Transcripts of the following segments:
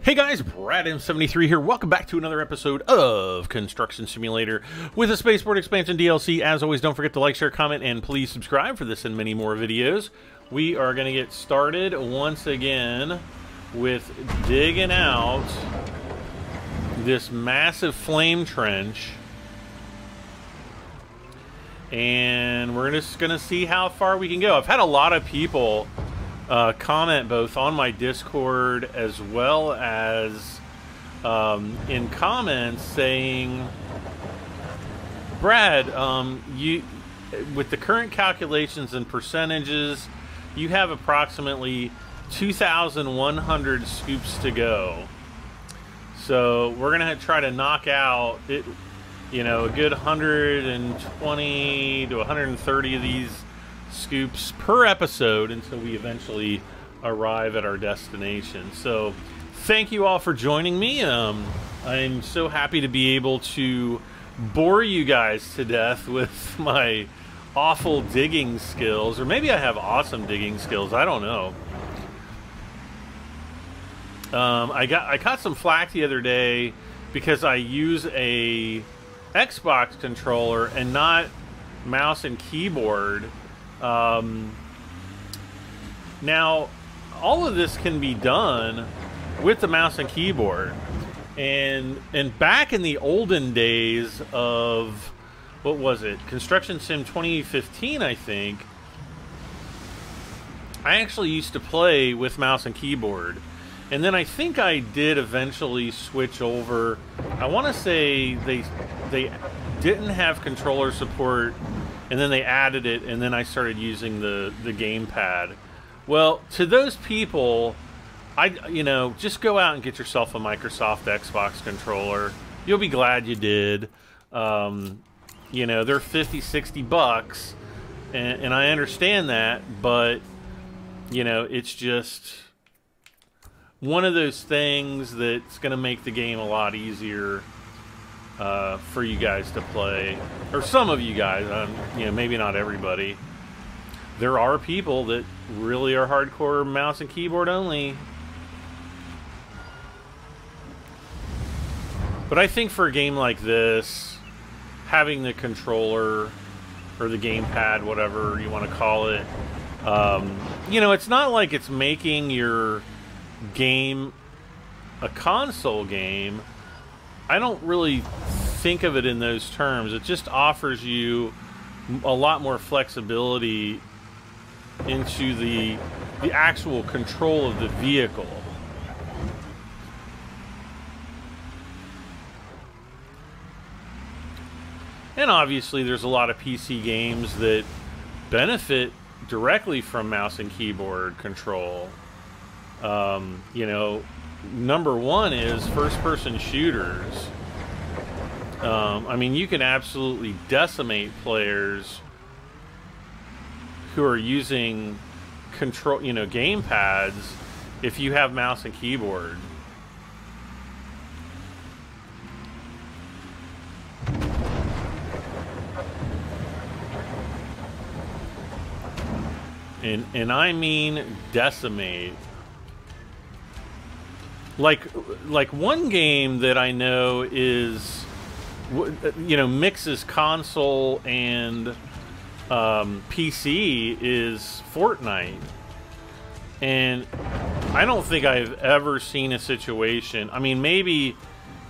Hey guys, Brad M73 here. Welcome back to another episode of Construction Simulator with the Spaceport Expansion DLC. As always, don't forget to like, share, comment, and please subscribe for this and many more videos. We are going to get started once again with digging out this massive flame trench. And we're just going to see how far we can go. I've had a lot of people comment both on my Discord as well as in comments saying, Brad, you with the current calculations and percentages, you have approximately 2,100 scoops to go. So we're gonna try to knock out it, you know, a good 120 to 130 of these scoops per episode until we eventually arrive at our destination. So thank you all for joining me. I'm so happy to be able to bore you guys to death with my awful digging skills, or maybe I have awesome digging skills, I don't know. I caught some flack the other day because I use a Xbox controller and not mouse and keyboard. Now, all of this can be done with the mouse and keyboard, and back in the olden days of, what was it, Construction Sim 2015, I think, I actually used to play with mouse and keyboard, and then I think I did eventually switch over. I want to say they didn't have controller support, and then they added it, and then I started using the gamepad. Well, to those people, you know, just go out and get yourself a Microsoft Xbox controller. You'll be glad you did. You know, they're 50, 60 bucks, and I understand that, but, you know, it's just one of those things that's going to make the game a lot easier for you guys to play, or some of you guys. You know, maybe not everybody. There are people that really are hardcore mouse and keyboard only. But I think for a game like this, having the controller or the gamepad, whatever you want to call it, you know, it's not like it's making your game a console game. I don't really think of it in those terms. It just offers you a lot more flexibility into the actual control of the vehicle. And obviously there's a lot of PC games that benefit directly from mouse and keyboard control. You know, number one is first-person shooters. I mean, you can absolutely decimate players who are using control, you know, game pads if you have mouse and keyboard. And I mean decimate. Like one game that I know is, you know, mixes console and PC is Fortnite. And I don't think I've ever seen a situation, I mean, maybe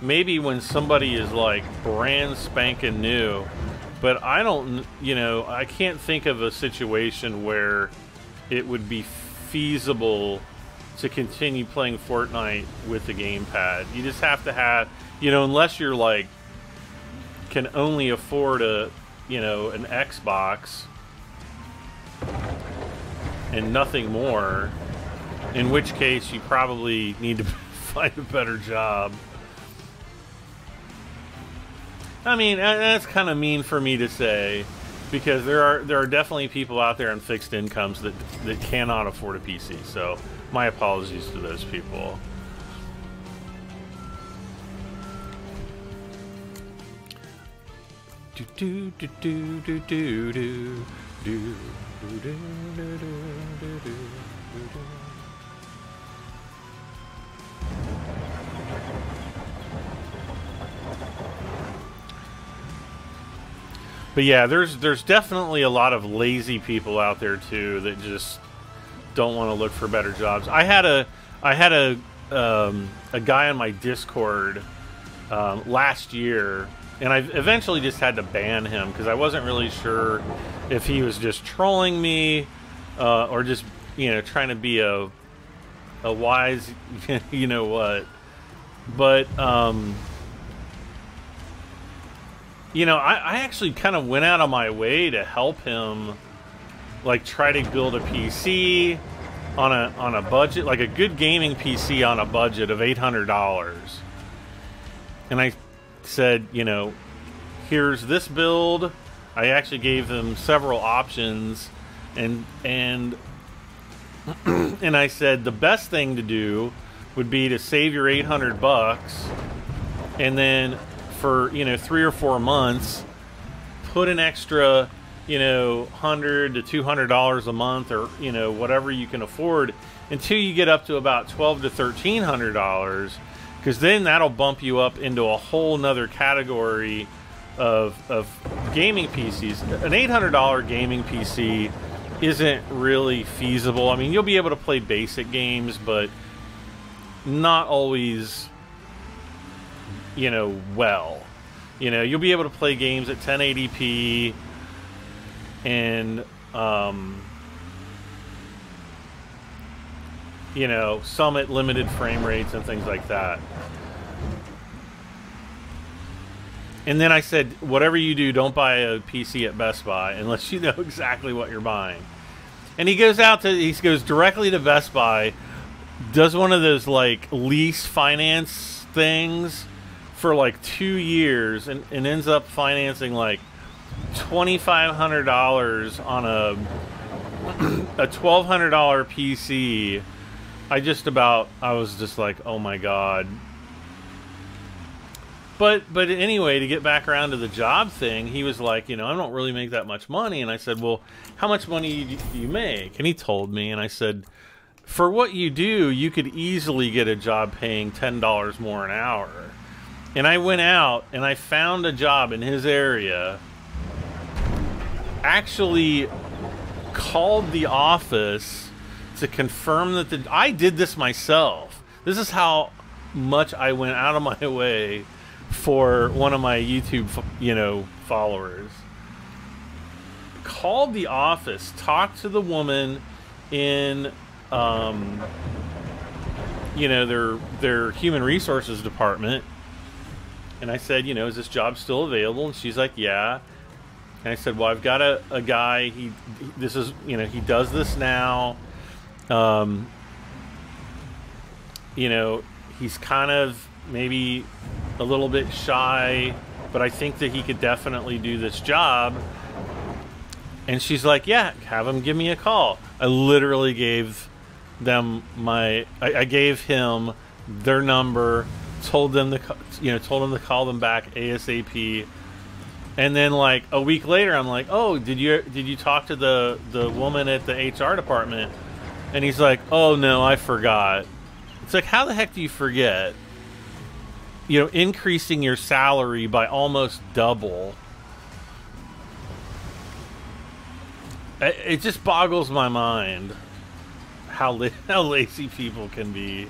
when somebody is like brand spanking new, but I don't, you know, I can't think of a situation where it would be feasible to continue playing Fortnite with the gamepad. You just have to have, you know, unless you're like, can only afford a, you know, an Xbox and nothing more, in which case you probably need to find a better job. I mean, that's kind of mean for me to say, because there are definitely people out there on fixed incomes that cannot afford a PC. So my apologies to those people. Do do do do do do do do do do do do do. But yeah, there's definitely a lot of lazy people out there too that just don't want to look for better jobs. I had a guy on my Discord last year, and I eventually just had to ban him because I wasn't really sure if he was just trolling me or just, you know, trying to be a wise, you know what. But you know, I actually kind of went out of my way to help him, like, try to build a PC on a budget, like a good gaming PC on a budget of $800. And I said, you know, here's this build. I actually gave him several options, and and I said the best thing to do would be to save your $800, and then for, you know, 3 or 4 months, put an extra, you know, $100 to $200 a month, or, you know, whatever you can afford, until you get up to about $1,200 to $1,300, because then that'll bump you up into a whole nother category of gaming PCs. An $800 gaming PC isn't really feasible. I mean, you'll be able to play basic games, but not always, you know, well. You know, you'll be able to play games at 1080p and you know, some at limited frame rates and things like that. And then I said, whatever you do, don't buy a PC at Best Buy unless you know exactly what you're buying. And he goes directly to Best Buy, does one of those like lease finance things for like 2 years, and ends up financing like $2,500 on a $1,200 PC. I was just like, oh my god. But anyway, to get back around to the job thing, he was like, you know, I don't really make that much money. And I said, well, how much money do you make? And he told me, and I said, for what you do, you could easily get a job paying $10 more an hour. And I went out and I found a job in his area, actually called the office to confirm that I did this myself. This is how much I went out of my way for one of my YouTube, you know, followers. Called the office, talked to the woman in, you know, their human resources department, and I said, you know, is this job still available? And she's like, yeah. And I said, well, I've got a guy. This is, you know, he does this now. You know, he's kind of maybe a little bit shy, but I think that he could definitely do this job. And she's like, yeah, have him give me a call. I literally gave them I gave him their number, told them to call them back ASAP. And then like a week later, I'm like, oh, did you talk to the woman at the HR department? And he's like, oh no, I forgot. It's like, how the heck do you forget? You know, increasing your salary by almost double. It just boggles my mind how lazy people can be.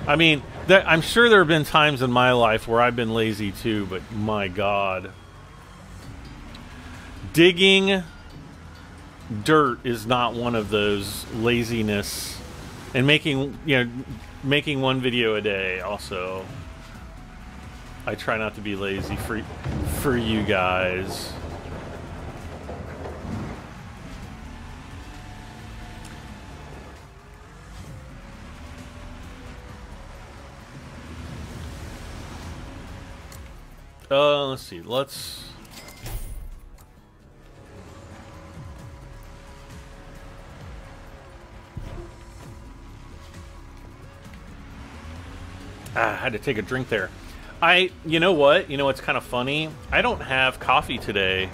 I mean, I'm sure there have been times in my life where I've been lazy too, but my God. Digging dirt is not one of those laziness. And making one video a day also. I try not to be lazy for you guys. Let's see. I had to take a drink there. You know what? You know what's kind of funny? I don't have coffee today.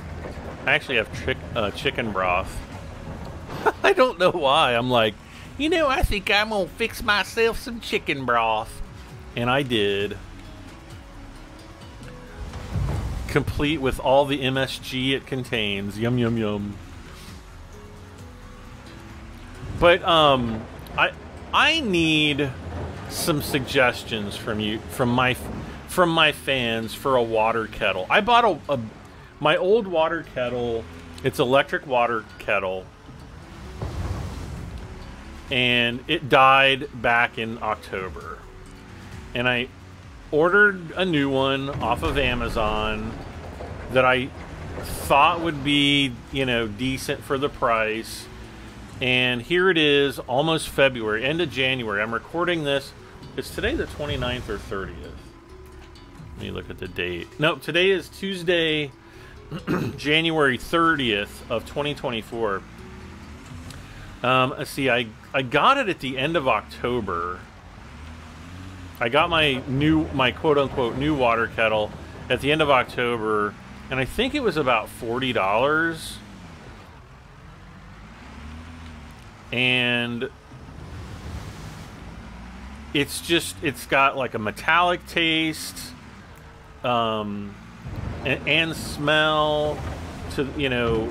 I actually have chicken broth. I don't know why. I'm like, you know, I think I'm gonna fix myself some chicken broth. And I did. complete with all the MSG it contains. Yum yum yum. But I need some suggestions from you, from my fans, for a water kettle. I bought my old water kettle. It's electric water kettle, and it died back in October. And I ordered a new one off of Amazon that I thought would be, you know, decent for the price. And here it is, almost February, end of January. I'm recording this. Is today the 29th or 30th? Let me look at the date. Nope, today is Tuesday, January 30th of 2024. Let's see, I got it at the end of October. I got my quote-unquote new water kettle at the end of October, and I think it was about $40. And it's got like a metallic taste, and smell to, you know,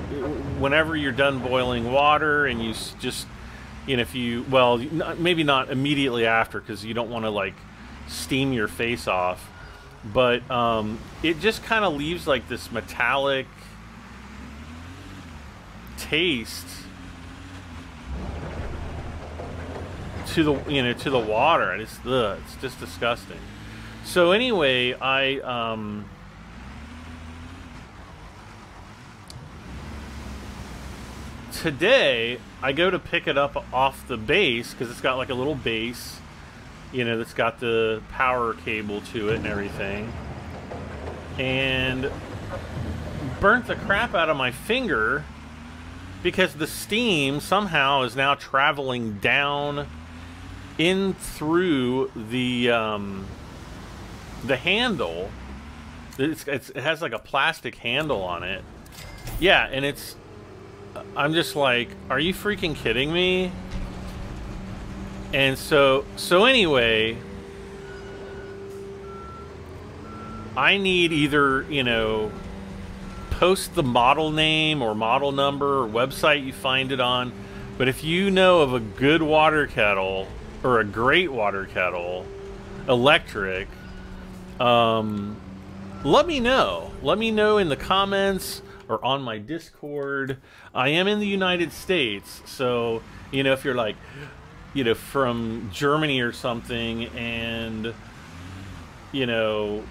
whenever you're done boiling water, and you just, you know, if you, well, maybe not immediately after, because you don't want to like steam your face off, but it just kind of leaves like this metallic taste to the, you know, to the water. It's just disgusting. So anyway, today I go to pick it up off the base, because it's got like a little base, you know, that's got the power cable to it and everything, and burnt the crap out of my finger because the steam somehow is now traveling down in through the handle. It has like a plastic handle on it. Yeah, and I'm just like, are you freaking kidding me? And so anyway, I need either, you know, post the model name or model number or website you find it on. But if you know of a good water kettle, or a great water kettle, electric, let me know. Let me know in the comments or on my Discord. I am in the United States, so, you know, if you're like, you know, from Germany or something, and, you know,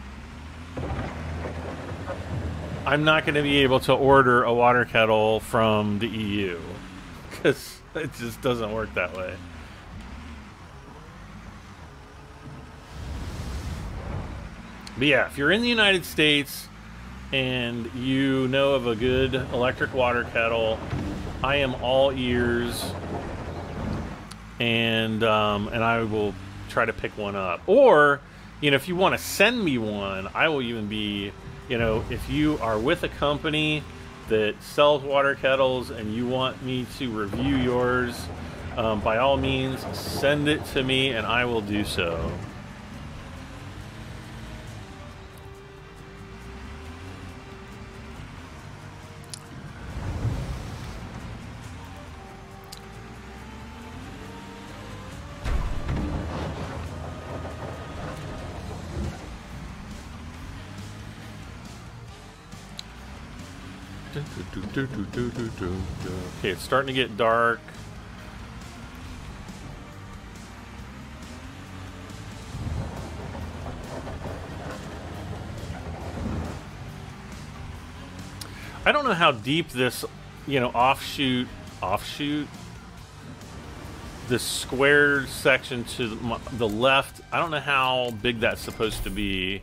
I'm not going to be able to order a water kettle from the EU, because it just doesn't work that way. But yeah, if you're in the United States and you know of a good electric water kettle, I am all ears, and I will try to pick one up. Or, you know, if you want to send me one, I will even be, you know, if you are with a company that sells water kettles and you want me to review yours, by all means, send it to me and I will do so. Okay, it's starting to get dark. I don't know how deep this, you know, offshoot, this square section to the left, I don't know how big that's supposed to be.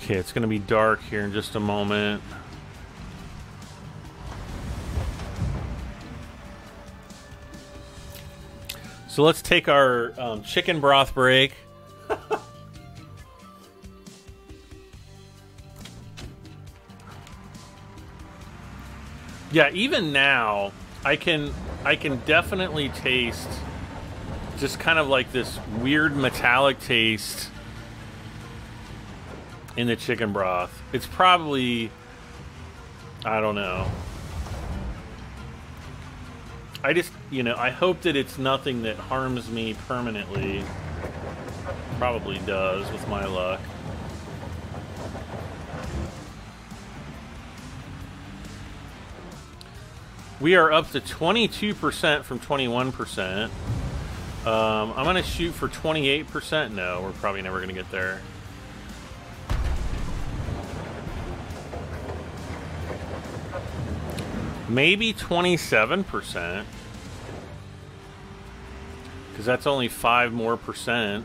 Okay, it's going to be dark here in just a moment. So let's take our chicken broth break. Yeah, even now, I can definitely taste just kind of like this weird metallic taste in the chicken broth. It's probably, I don't know. I just, you know, I hope that it's nothing that harms me permanently. Probably does with my luck. We are up to 22% from 21%. I'm going to shoot for 28%. No, we're probably never going to get there. Maybe 27%. Because that's only 5 more percent.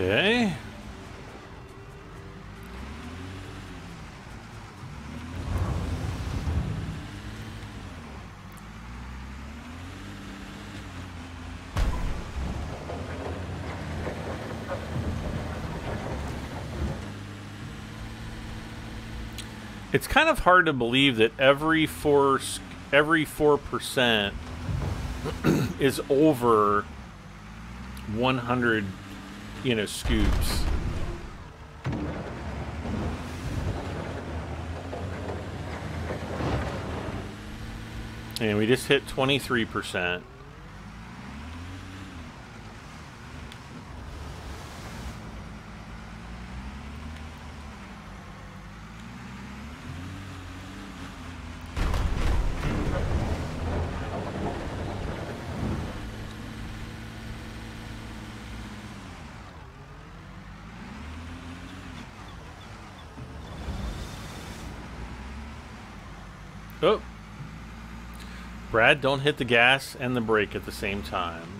Okay. It's kind of hard to believe that every 4% is over 100, you know, scoops. And we just hit 23%. Oh. Brad, don't hit the gas and the brake at the same time.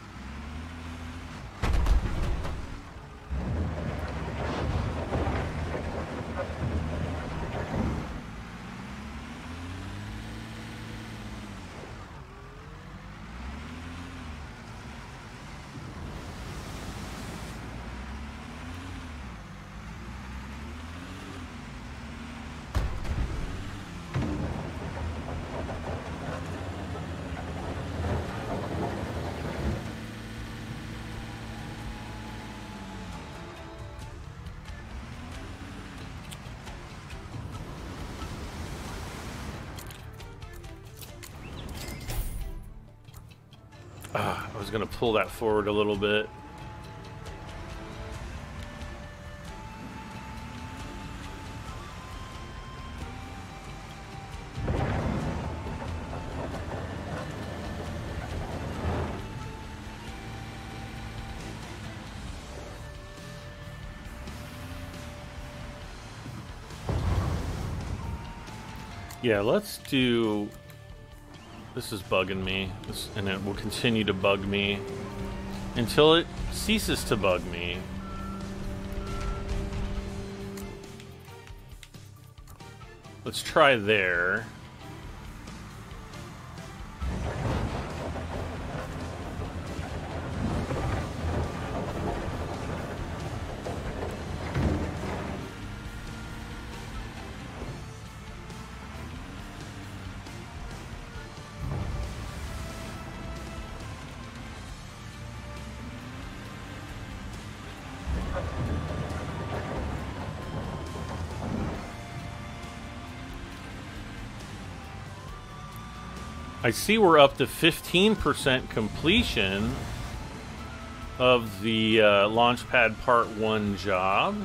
I was going to pull that forward a little bit. Yeah, let's do... This is bugging me, and it will continue to bug me until it ceases to bug me. Let's try there. I see we're up to 15% completion of the Launchpad Part 1 job.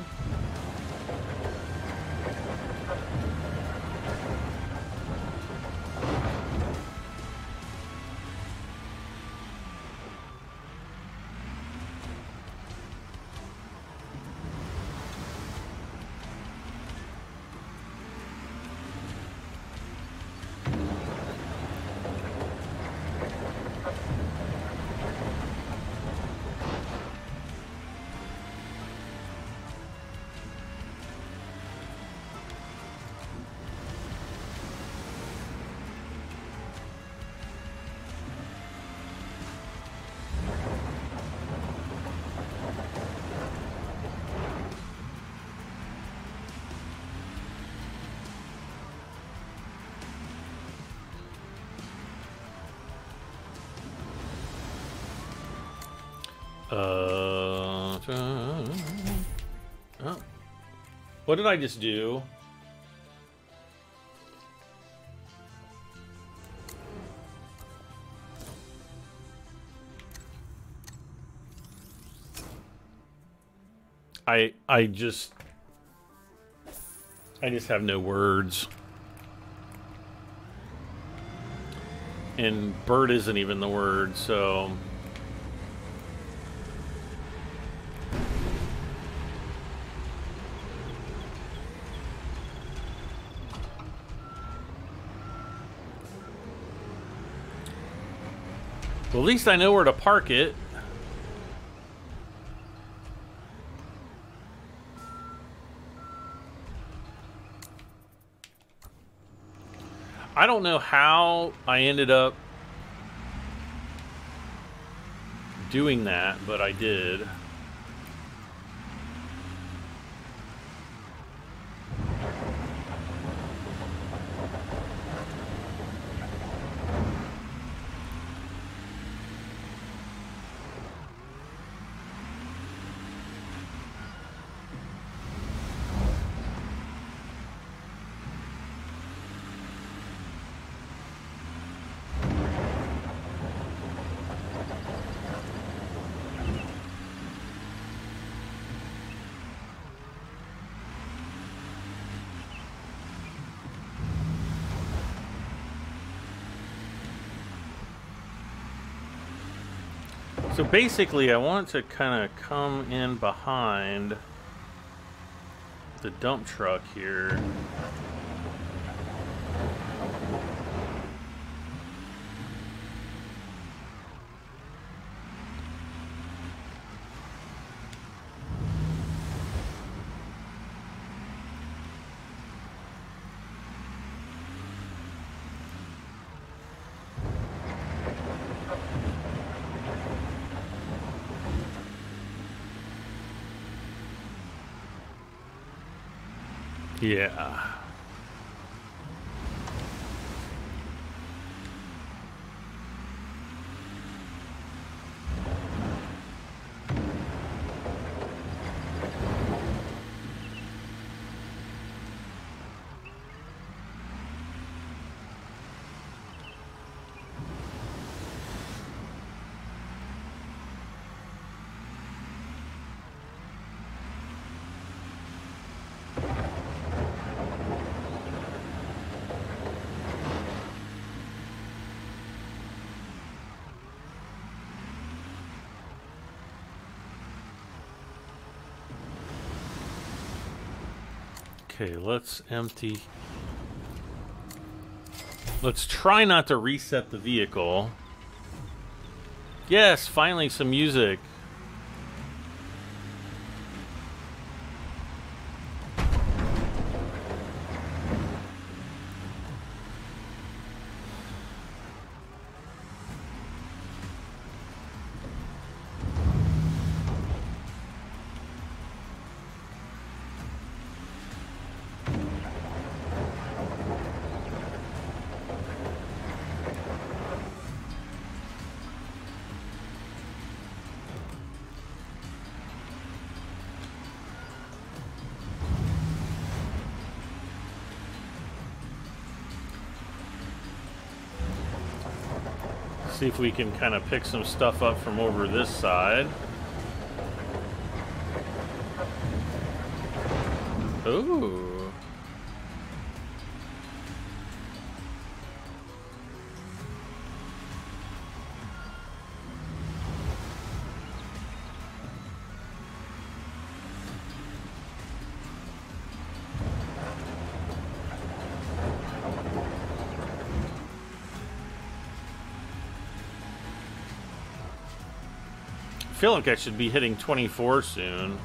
Oh. What did I just do? I just have no words. And bird isn't even the word, so well, at least I know where to park it. I don't know how I ended up doing that, but I did. So basically, I want to kind of come in behind the dump truck here. Yeah. Okay, let's empty. Let's try not to reset the vehicle. Yes, finally some music. See if we can kind of pick some stuff up from over this side. Ooh. I feel like I should be hitting 24 soon.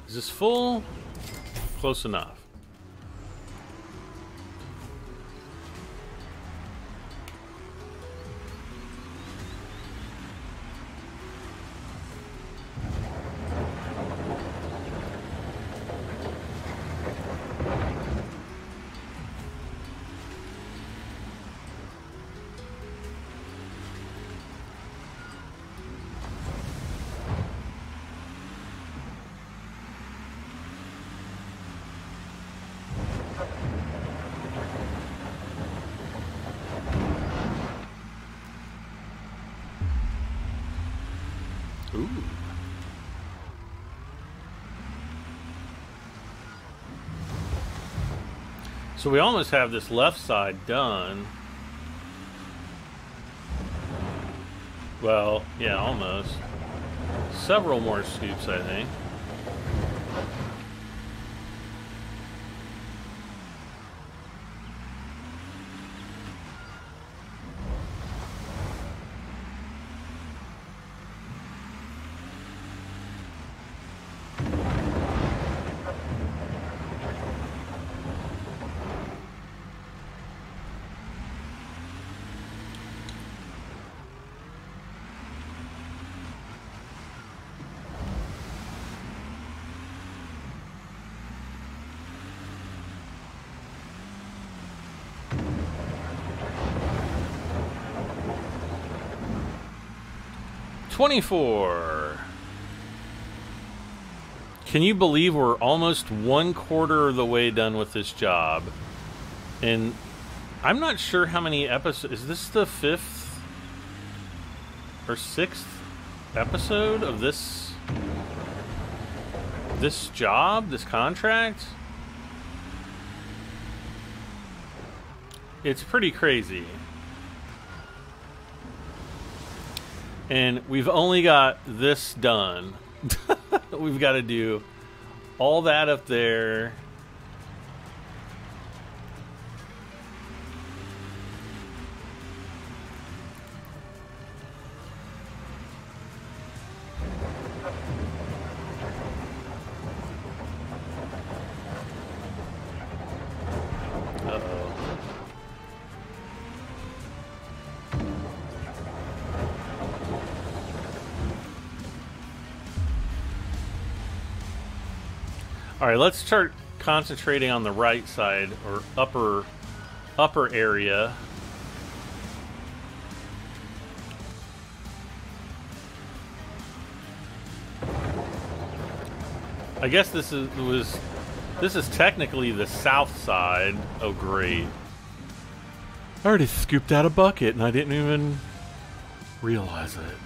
Is this full? Close enough. Ooh. So we almost have this left side done. Well, yeah, almost. Several more scoops, I think. $24. Can you believe we're almost 1/4 of the way done with this job? And I'm not sure how many episodes. Is this the 5th or 6th episode of this job, this contract? It's pretty crazy. And we've only got this done. We've got to do all that up there. All right, let's start concentrating on the right side, or upper area. I guess this is technically the south side. Oh, great. I already scooped out a bucket and I didn't even realize it.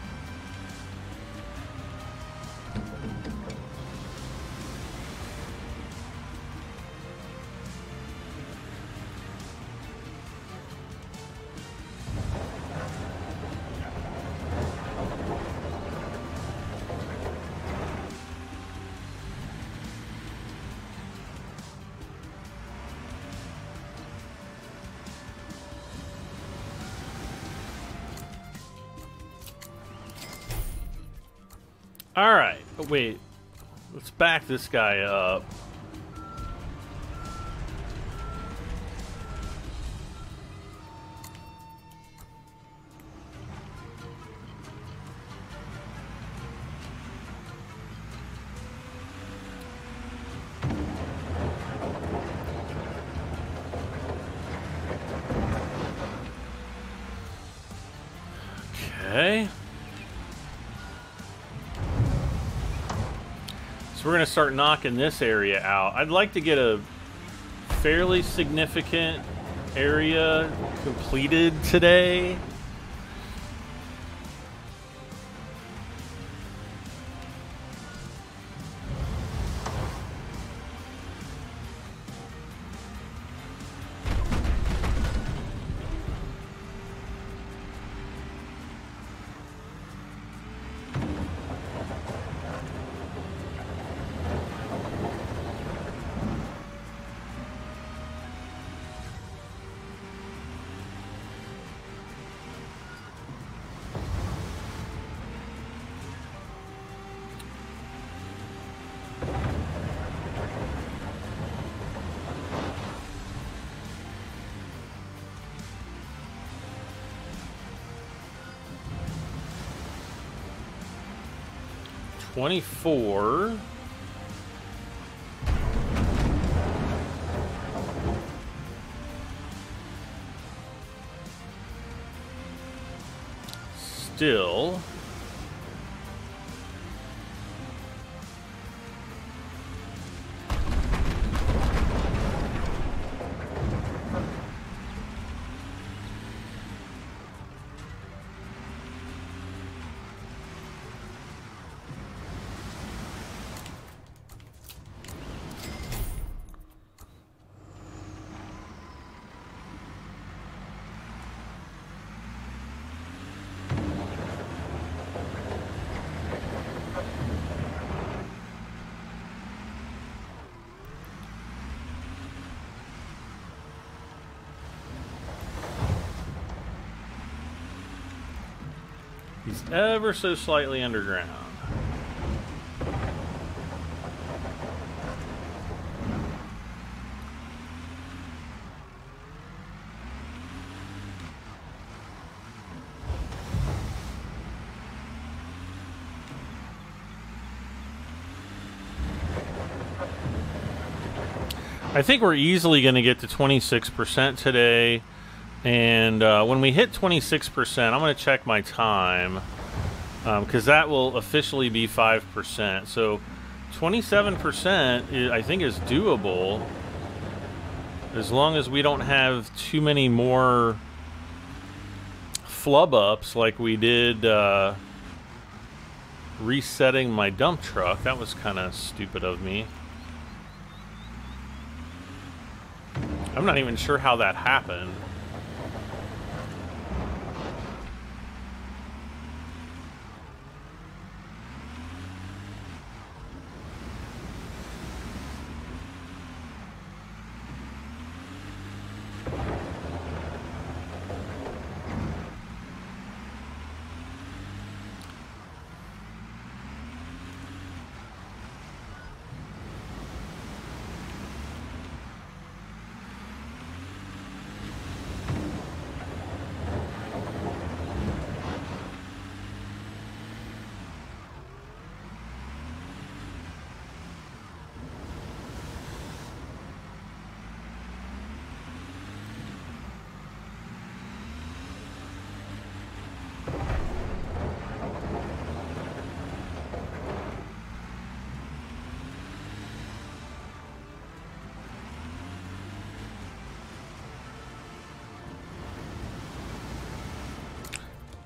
Alright, wait. Let's back this guy up. Okay. So we're going to start knocking this area out. I'd like to get a fairly significant area completed today. $24. Still. He's ever so slightly underground. I think we're easily going to get to 26% today. And when we hit 26%, I'm going to check my time, because that will officially be 5%. So 27% I think is doable, as long as we don't have too many more flub ups like we did resetting my dump truck. That was kind of stupid of me. I'm not even sure how that happened.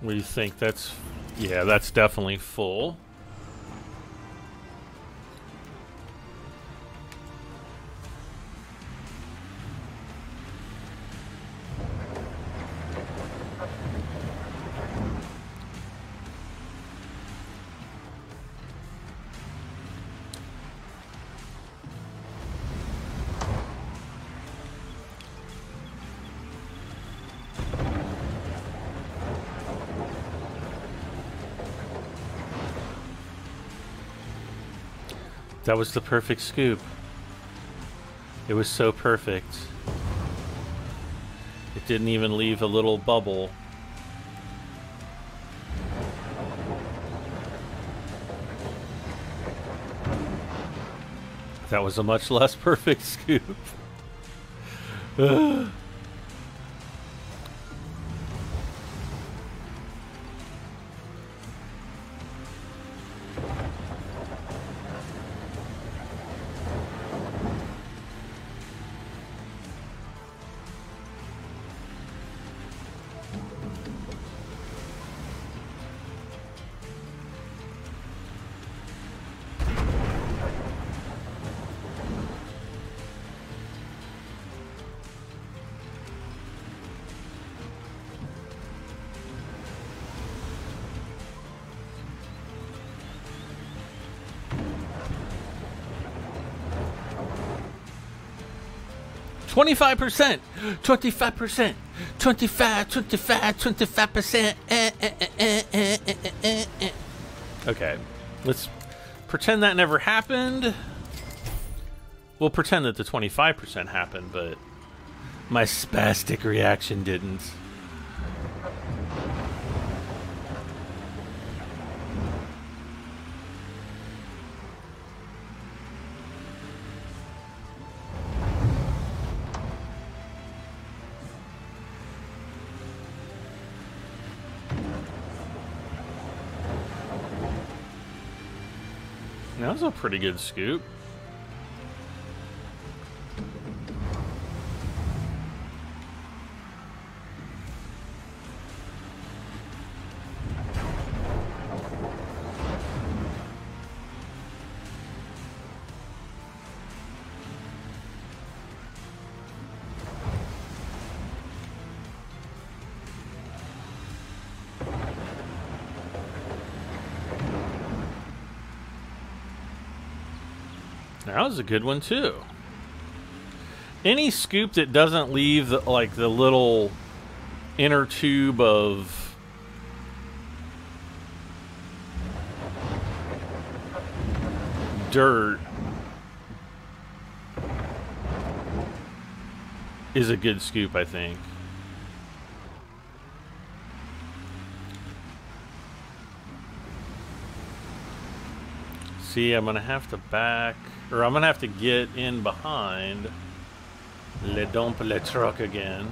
What do you think? That's, yeah, that's definitely full. That was the perfect scoop. It was so perfect. It didn't even leave a little bubble. That was a much less perfect scoop. Twenty-five percent, 25%, 25%. Okay, let's pretend that never happened. We'll pretend that the 25% happened, but my spastic reaction didn't. That was a pretty good scoop. That was a good one too. Any scoop that doesn't leave the, like the little inner tube of dirt is a good scoop, I think. See, I'm gonna have to back, or I'm gonna have to get in behind Le Dump Le Truck again.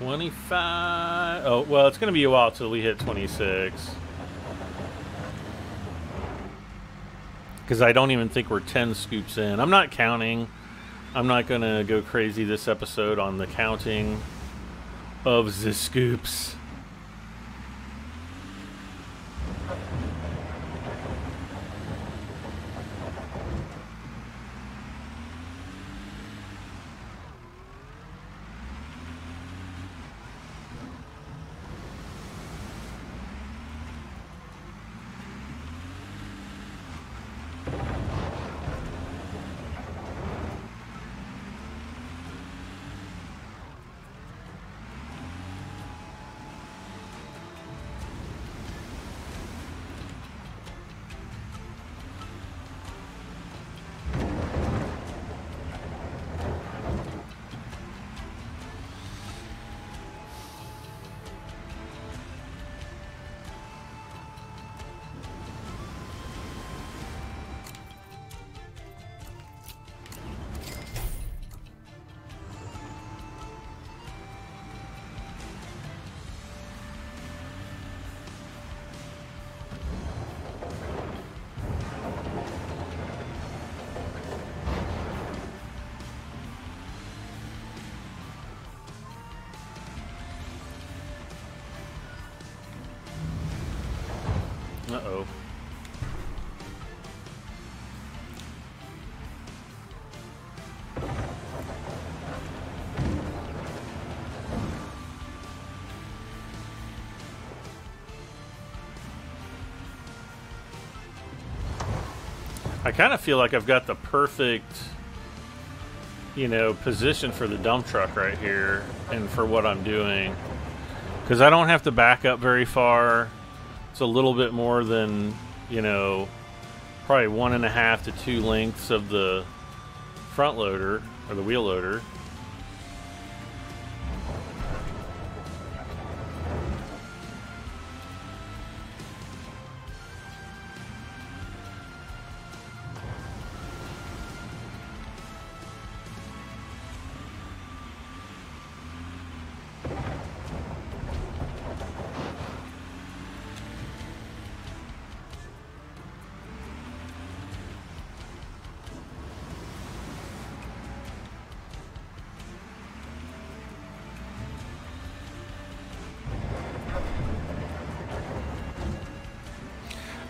$25. Oh, well, it's going to be a while till we hit 26. Because I don't even think we're 10 scoops in. I'm not counting. I'm not going to go crazy this episode on the counting of the scoops. Uh-oh. I kind of feel like I've got the perfect, you know, position for the dump truck right here and for what I'm doing. Because I don't have to back up very far. It's a little bit more than, you know, probably 1.5 to 2 lengths of the front loader, or the wheel loader.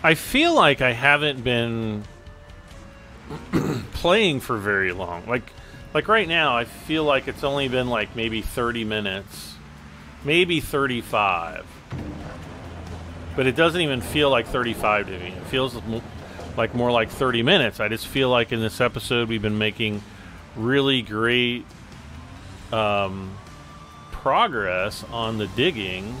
I feel like I haven't been playing for very long. Like right now, I feel like it's only been like maybe 30 minutes, maybe 35. But it doesn't even feel like 35 to me. It feels like more like 30 minutes. I just feel like in this episode we've been making really great progress on the digging.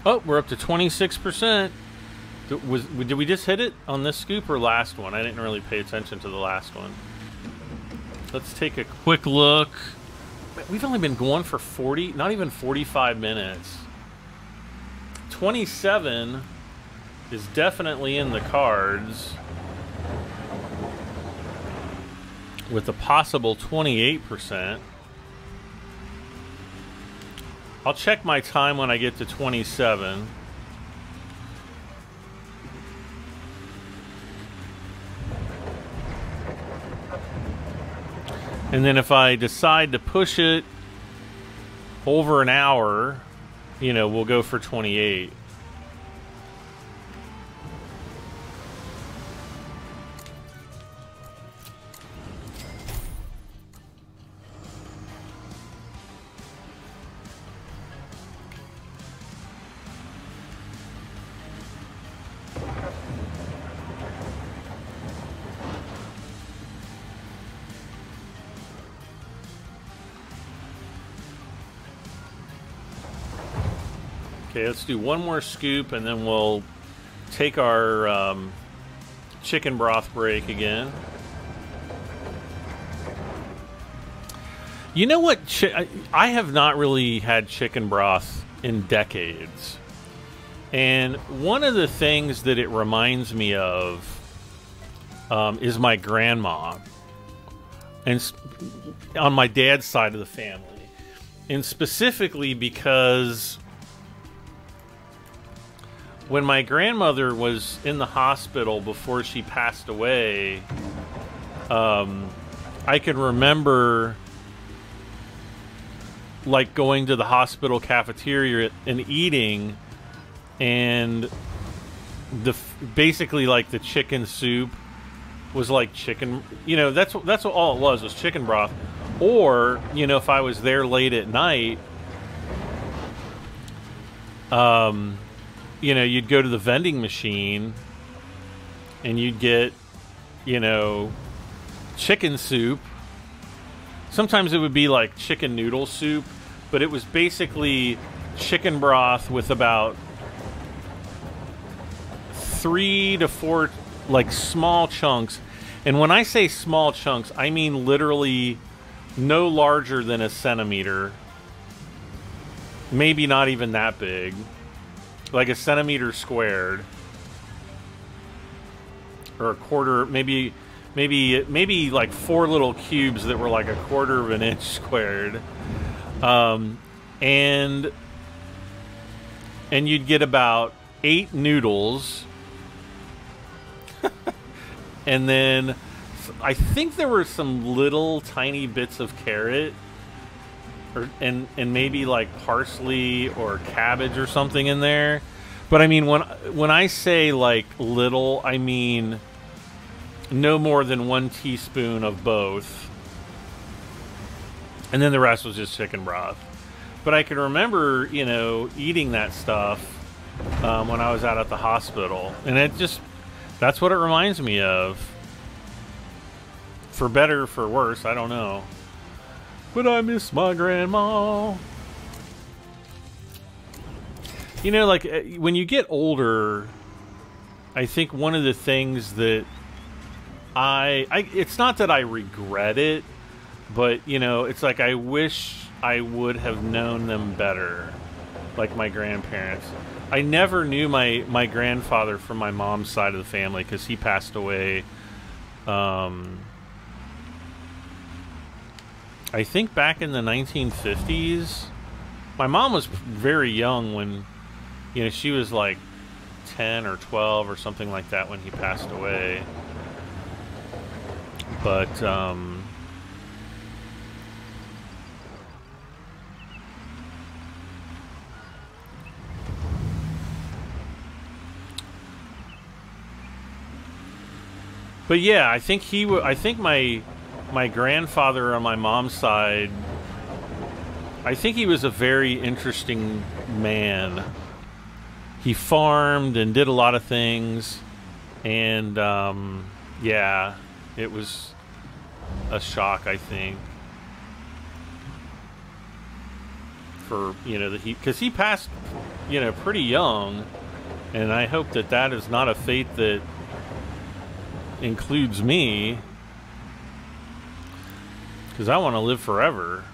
Oh, we're up to 26%. Did we just hit it on this scoop or last one? I didn't really pay attention to the last one. Let's take a quick look. We've only been going for 40, not even 45 minutes. 27 is definitely in the cards, with a possible 28%. I'll check my time when I get to 27. And then if I decide to push it over an hour, you know, we'll go for 28. Okay, let's do one more scoop and then we'll take our chicken broth break again. You know what? I have not really had chicken broth in decades. And one of the things that it reminds me of is my grandma. And on my dad's side of the family. And specifically because when my grandmother was in the hospital before she passed away, I can remember like going to the hospital cafeteria and eating, and basically like the chicken soup was like chicken, you know, that's all it was chicken broth. Or, you know, if I was there late at night, you know, you'd go to the vending machine and you'd get, you know, chicken soup. Sometimes it would be like chicken noodle soup, but it was basically chicken broth with about 3 to 4 like small chunks. And when I say small chunks, I mean literally no larger than a centimeter. Maybe not even that big. Like a centimeter squared. Or a quarter, maybe like 4 little cubes that were like a quarter of an inch squared. And you'd get about 8 noodles. And then I think there were some little tiny bits of carrot, and maybe like parsley or cabbage or something in there. But I mean, when I say like little, I mean no more than 1 teaspoon of both. And then the rest was just chicken broth. But I can remember, you know, eating that stuff when I was out at the hospital, and that's what it reminds me of. For better or for worse, I don't know. But I miss my grandma. You know, like, when you get older, I think one of the things that it's not that I regret it, but, you know, it's like I wish I would have known them better, like my grandparents. I never knew my grandfather from my mom's side of the family because he passed away, I think back in the 1950s. My mom was very young when, you know, she was like 10 or 12 or something like that when he passed away. But, yeah, I think I think my grandfather on my mom's side, I think he was a very interesting man. He farmed and did a lot of things, and yeah, it was a shock, I think, for, you know, because he passed, you know, pretty young, and I hope that is not a fate that includes me, because I want to live forever.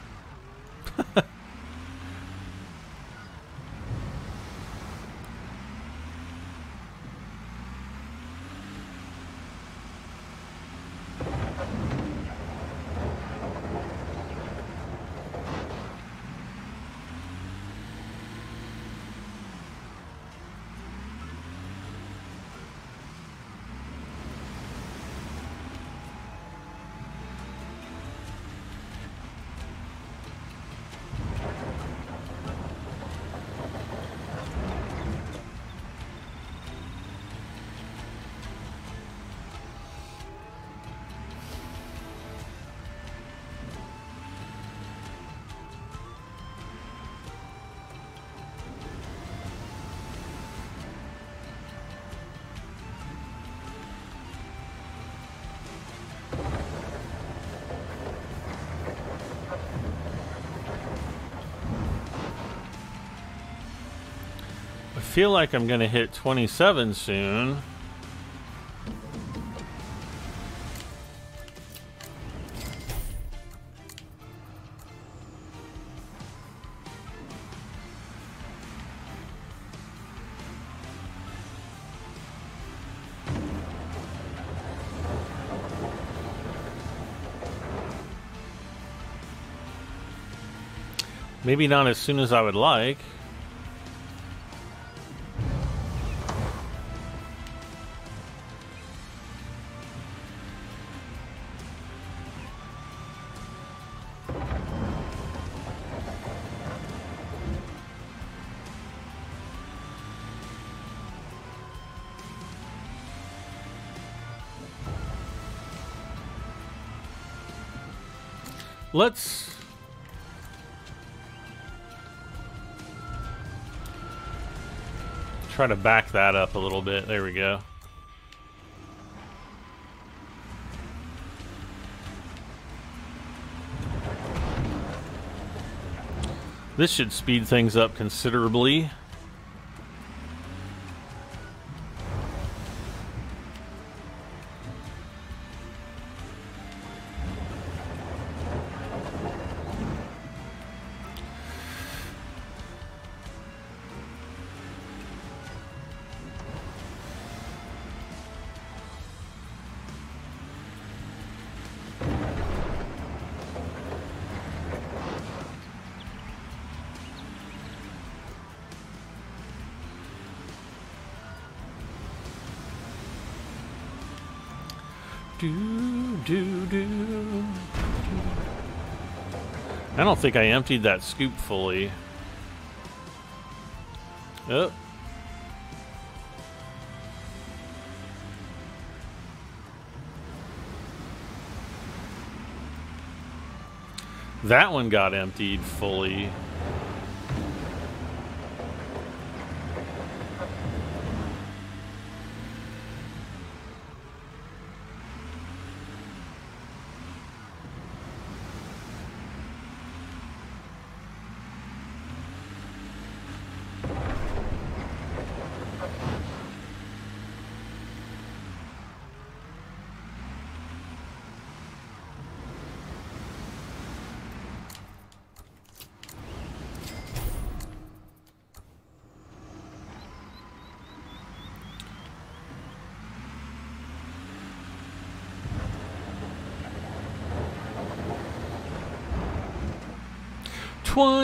I feel like I'm going to hit 27 soon. Maybe not as soon as I would like. Let's try to back that up a little bit. There we go. This should speed things up considerably. I don't think I emptied that scoop fully. Oh. That one got emptied fully.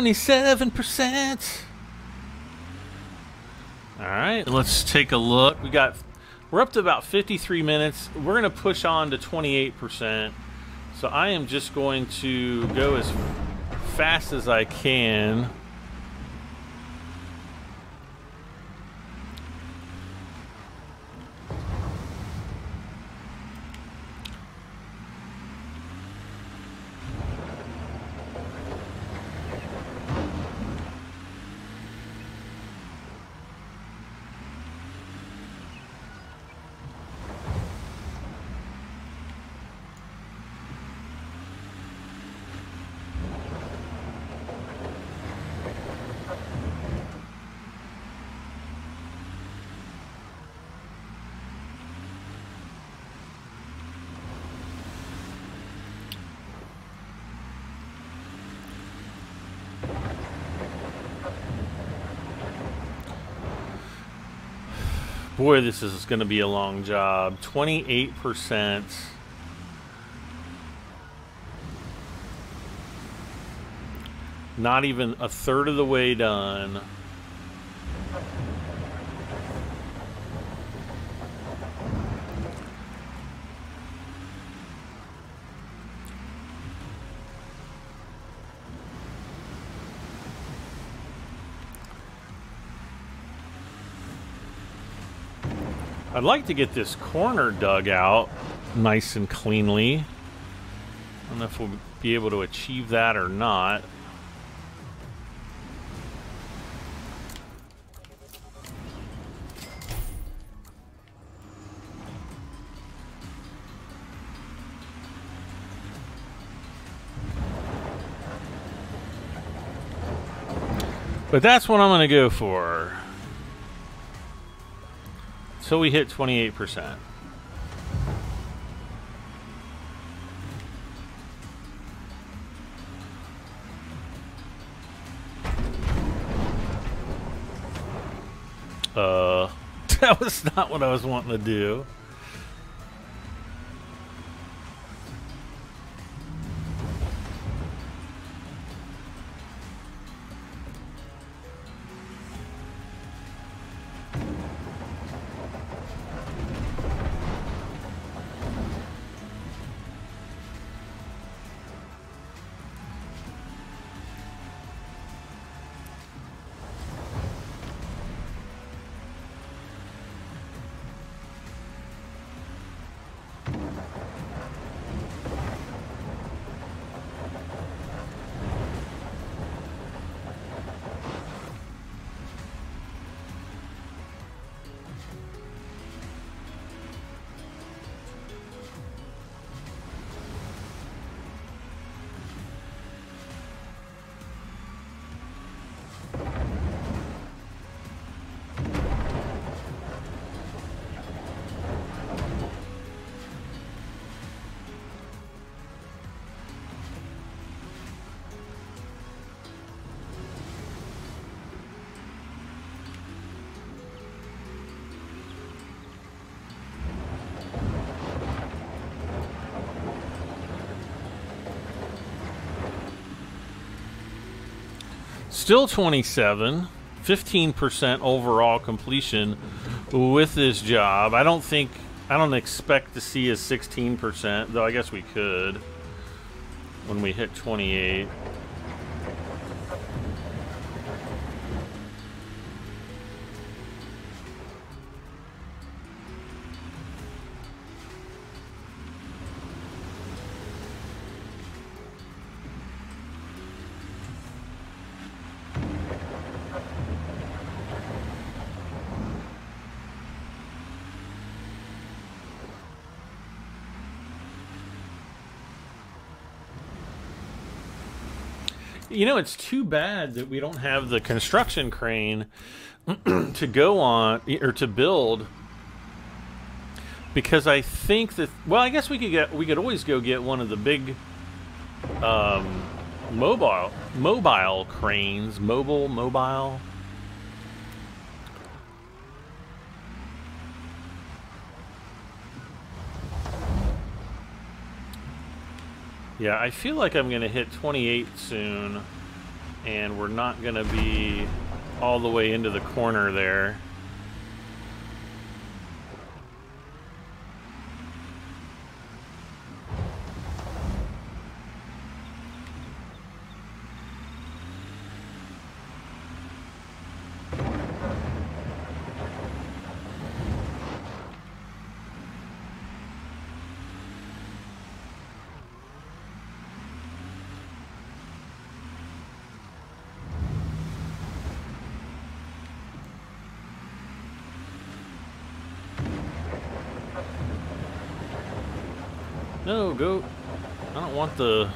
%. All right, let's take a look. We're up to about 53 minutes. We're gonna push on to 28%. So I am just going to go as fast as I can. Boy, this is going to be a long job. 28%. Not even a third of the way done. I'd like to get this corner dug out nice and cleanly. I don't know if we'll be able to achieve that or not. But that's what I'm going to go for. So we hit 28%. That was not what I was wanting to do. Still 27, 15% overall completion with this job. I don't expect to see a 16%, though I guess we could when we hit 28. You know, it's too bad that we don't have the construction crane to go on or to build, because I think that, well, I guess we could always go get one of the big mobile cranes, mobile. Yeah, I feel like I'm going to hit 28 soon, and we're not going to be all the way into the corner there. No, goat. I don't want the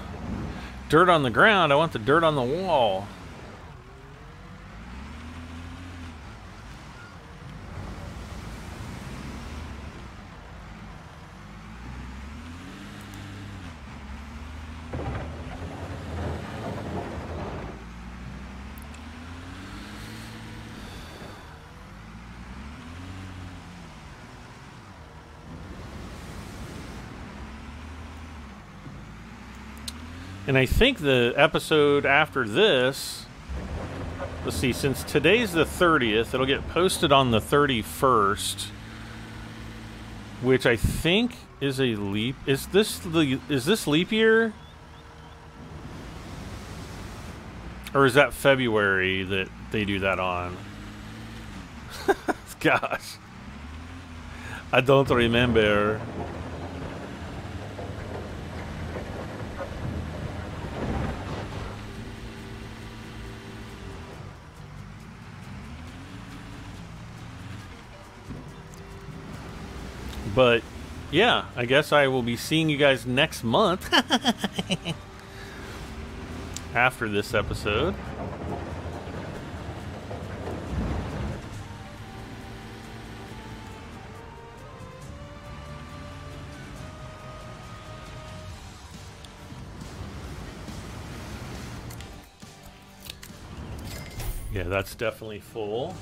dirt on the ground. I want the dirt on the wall. And I think the episode after this, let's see, since today's the 30th, it'll get posted on the 31st, which I think is a leap. Is this leap year? Or is that February that they do that on? Gosh. I don't remember. But yeah, I guess I will be seeing you guys next month after this episode. Yeah, that's definitely full.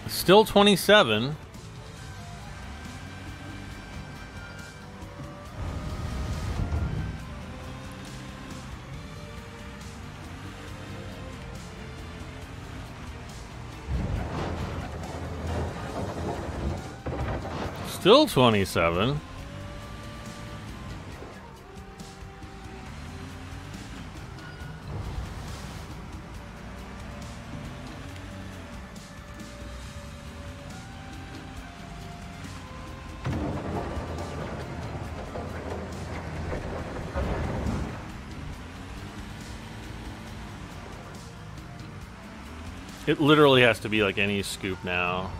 Still 27. Still 27. It literally has to be like any scoop now.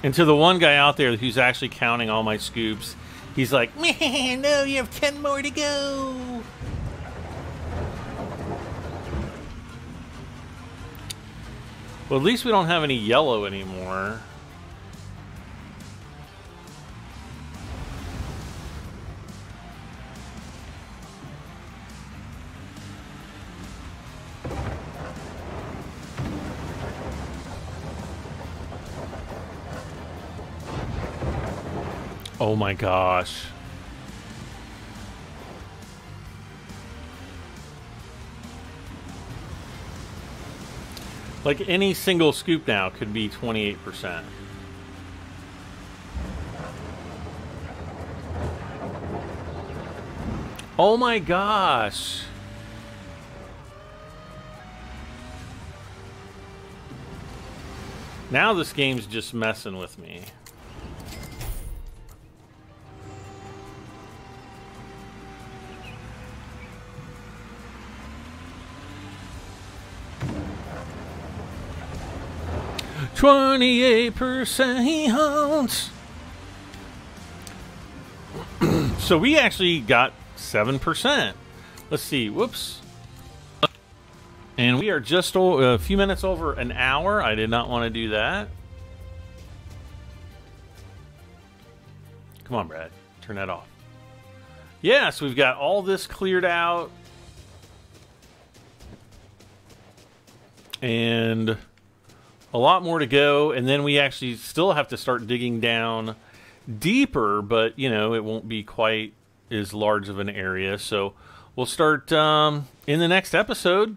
And to the one guy out there who's actually counting all my scoops, he's like, man, no, you have 10 more to go. Well, at least we don't have any yellow anymore. Oh my gosh. Like any single scoop now could be 28%. Oh my gosh. Now this game's just messing with me. %. So we actually got 7%. Let's see. Whoops. And we are just a few minutes over an hour. I did not want to do that. Come on, Brad. Turn that off. Yeah, so we've got all this cleared out. And a lot more to go. And then we actually still have to start digging down deeper, but, you know, it won't be quite as large of an area. So we'll start in the next episode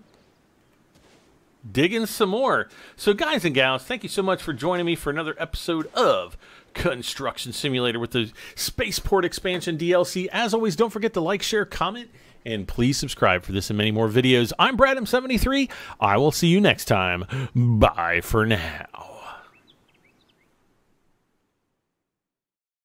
digging some more. So guys and gals, thank you so much for joining me for another episode of Construction Simulator with the Spaceport Expansion DLC. As always, don't forget to like, share, comment, and please subscribe for this and many more videos. I'm Brad M73. I will see you next time. Bye for now.